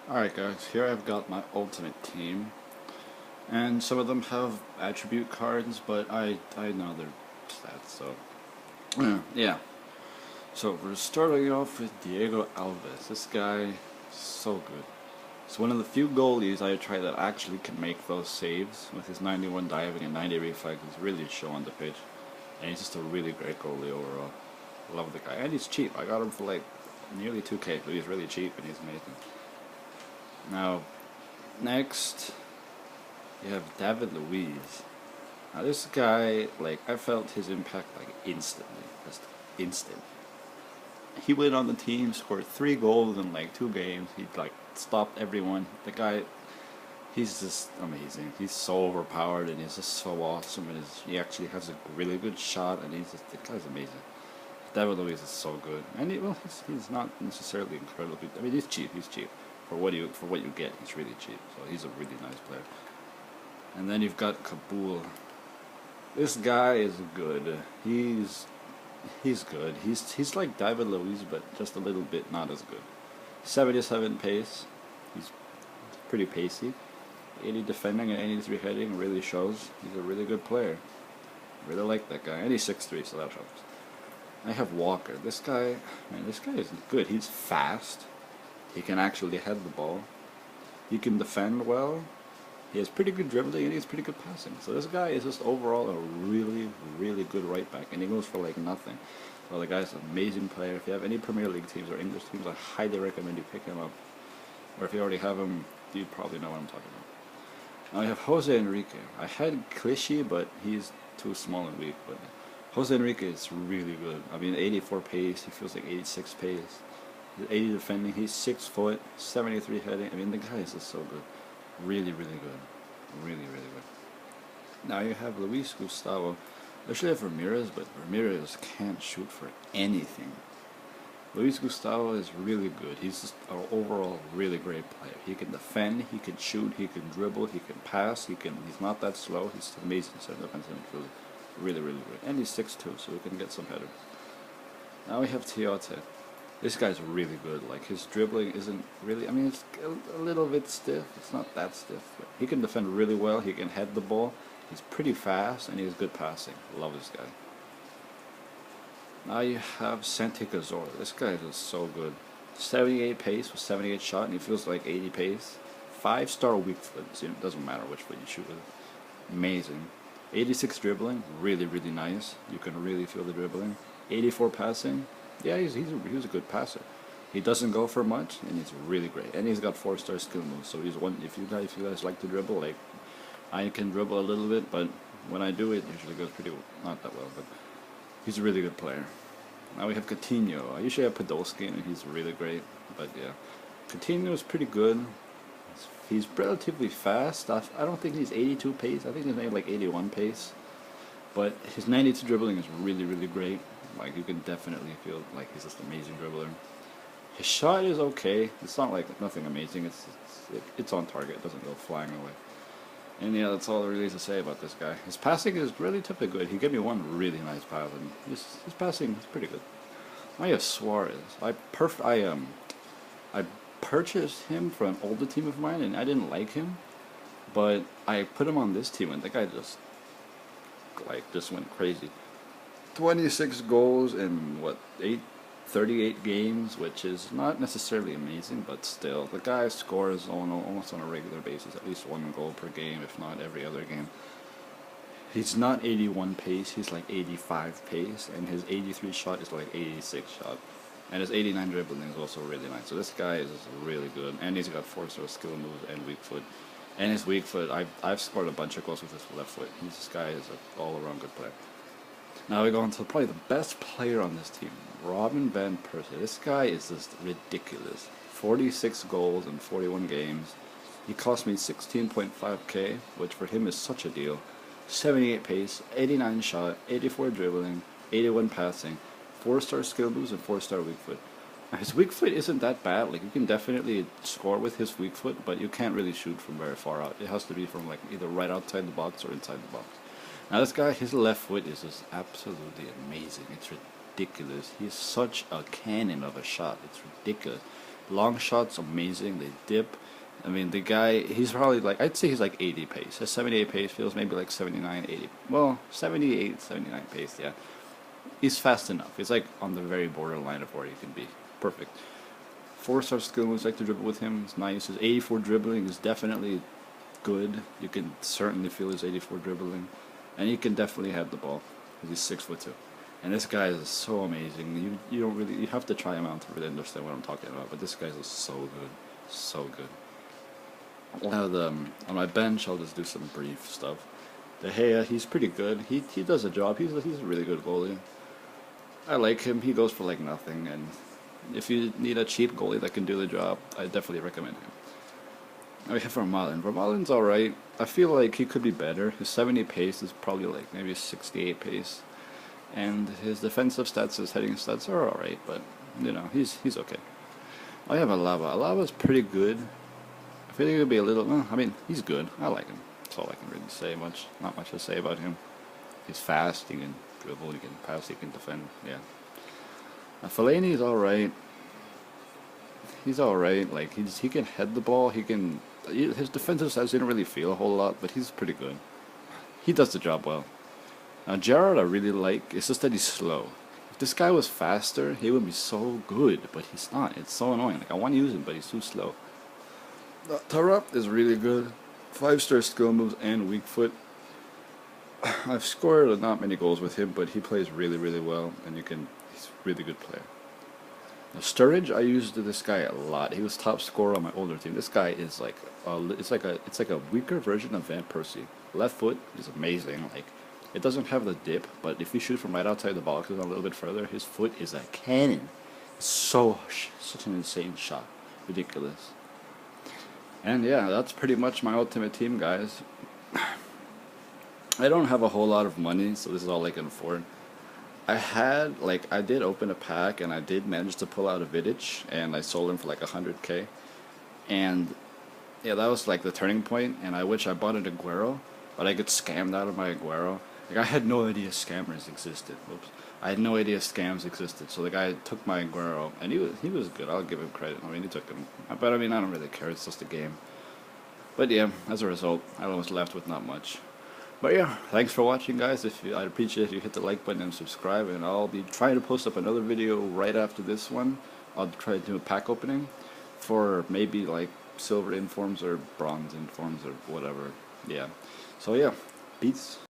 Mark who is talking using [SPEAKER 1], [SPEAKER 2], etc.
[SPEAKER 1] Alright guys, here I've got my ultimate team, and some of them have attribute cards, but I know their stats, so yeah. So we're starting off with Diego Alves. This guy, so good. He's one of the few goalies I tried that actually can make those saves with his 91 diving and 90 reflex. He's really show on the pitch, and he's just a really great goalie overall. Love the guy, and he's cheap. I got him for like nearly 2K, but he's really cheap and he's amazing. Now, next, you have David Luiz. Now this guy, like, I felt his impact like instantly, just instant. He went on the team, scored 3 goals in like 2 games. He like stopped everyone. The guy, he's just amazing. He's so overpowered and he's just so awesome. And he actually has a really good shot, and the guy's amazing. David Luiz is so good, and he's not necessarily incredibly. I mean, he's cheap. He's cheap for what you get. He's really cheap, so he's a really nice player. And then you've got Kabul. This guy is good. He's good. He's like David Luiz, but just a little bit not as good. 77 pace. He's pretty pacey. 80 defending and 83 heading really shows. He's a really good player. Really like that guy. And he's 6'3", so that helps. I have Walker. This guy, man, this guy is good. He's fast. He can actually head the ball. He can defend well. He has pretty good dribbling and he has pretty good passing. So this guy is just overall a really, really good right back, and he goes for like nothing. So the guy's an amazing player. If you have any Premier League teams or English teams, I highly recommend you pick him up. Or if you already have him, you probably know what I'm talking about. Now I have Jose Enrique. I had Clichy, but he's too small and weak. But Jose Enrique is really good. I mean, 84 pace. He feels like 86 pace. 80 defending. He's 6 foot, 73 heading. I mean, the guy is just so good. Really, really good. Really, really good. Now you have Luis Gustavo. I should have Ramirez, but Ramirez can't shoot for anything. Luis Gustavo is really good. He's just an overall really great player. He can defend, he can shoot, he can dribble, he can pass, he's not that slow. He's amazing center defensive midfielder. Really, really good. And he's 6'2", so he can get some headers. Now we have Tiote. This guy's really good. Like, his dribbling isn't really, I mean, it's a little bit stiff. It's not that stiff. But he can defend really well. He can head the ball. He's pretty fast, and he has good passing. Love this guy. Now you have Santi Cazorla. This guy is so good. 78 pace with 78 shot, and he feels like 80 pace. 5-star weak foot. So it doesn't matter which foot you shoot with. Amazing. 86 dribbling. Really, really nice. You can really feel the dribbling. 84 passing. Yeah, he's a good passer. He doesn't go for much, and he's really great. And he's got 4-star skill moves. So he's one. If you guys like to dribble, like I can dribble a little bit, but when I do it, usually goes pretty not that well. But he's a really good player. Now we have Coutinho. I usually have Podolski, and he's really great. But yeah, Coutinho is pretty good. He's relatively fast. I don't think he's 82 pace. I think he's maybe like 81 pace. But his 92 dribbling is really, really great. Like, you can definitely feel like he's just an amazing dribbler. His shot is okay. It's not like nothing amazing. It's on target. It doesn't go flying away. And yeah, that's all there really is to say about this guy. His passing is relatively good. He gave me one really nice pass, and his passing is pretty good. I have Suarez. I purchased him for an older team of mine, and I didn't like him, but I put him on this team, and the guy just went crazy. 26 goals in 38 games, which is not necessarily amazing, but still, the guy scores almost on a regular basis, at least 1 goal per game, if not every other game. He's not 81 pace, he's like 85 pace, and his 83 shot is like 86 shot. And his 89 dribbling is also really nice. So this guy is really good, and he's got 4-star skill moves and weak foot. And his weak foot, I've scored a bunch of goals with his left foot. This guy is an all-around good player. Now we go on to probably the best player on this team, Robin van Persie. This guy is just ridiculous. 46 goals in 41 games. He cost me 16.5k, which for him is such a deal. 78 pace, 89 shot, 84 dribbling, 81 passing, 4-star skill moves, and 4-star weak foot. Now, his weak foot isn't that bad. Like, you can definitely score with his weak foot, but you can't really shoot from very far out. It has to be from like either right outside the box or inside the box. Now this guy, his left foot is just absolutely amazing. It's ridiculous. He's such a cannon of a shot. It's ridiculous. Long shots, amazing. They dip. I mean, the guy, he's probably like, I'd say he's like 80 pace. His 78 pace feels maybe like 79, 80. Well, 78, 79 pace, yeah. He's fast enough. He's like on the very borderline of where he can be. Perfect. 4-star skill moves like to dribble with him. It's nice. His 84 dribbling is definitely good. You can certainly feel his 84 dribbling. And he can definitely have the ball. Because he's 6'2". And this guy is so amazing. You don't really, you have to try him out to really understand what I'm talking about. But this guy is so good. So good. On my bench, I'll just do some brief stuff. De Gea, he's pretty good. He does a job. He's a really good goalie. I like him. He goes for like nothing, and if you need a cheap goalie that can do the job, I definitely recommend him. We have Vermaelen. Vermaelen's alright. I feel like he could be better. His 70 pace is probably like maybe 68 pace, and his defensive stats, his heading stats are alright, but you know he's okay. I have Alaba. Alaba's pretty good. I feel like he'll be a little. I mean, he's good. I like him. That's all I can really say. Not much to say about him. He's fast. He can dribble. He can pass. He can defend. Yeah. Fellaini is alright. He's alright. Like he can head the ball. His defensive stats didn't really feel a whole lot, but he's pretty good. He does the job well. Now Gerrard I really like. It's just that he's slow. If this guy was faster, he would be so good, but he's not. It's so annoying. Like I want to use him, but he's too slow. Tarap is really good. 5-star skill moves and weak foot. I've scored not many goals with him, but he plays really, really well, and he's a really good player. Now, Sturridge, I used this guy a lot. He was top scorer on my older team. This guy is like it's like a weaker version of Van Persie. Left foot is amazing. Like it doesn't have the dip, but if you shoot from right outside the box and a little bit further, his foot is a cannon. It's such an insane shot, ridiculous. And yeah, that's pretty much my ultimate team, guys. I don't have a whole lot of money, so this is all I can afford. I did open a pack, and I did manage to pull out a Vidic, and I sold him for like 100k. And yeah, that was like the turning point, and I wish I bought an Aguero, but I get scammed out of my Aguero. Like I had no idea scammers existed. Oops. I had no idea scams existed, so the guy took my Aguero, and he was good. I'll give him credit. I mean, he took him, but I mean, I don't really care. It's just a game. But yeah, as a result, I was left with not much. But yeah, thanks for watching, guys. I'd appreciate if you hit the like button and subscribe, and I'll be trying to post up another video right after this one. I'll try to do a pack opening for maybe like silver informs or bronze informs or whatever. Yeah. So yeah, peace.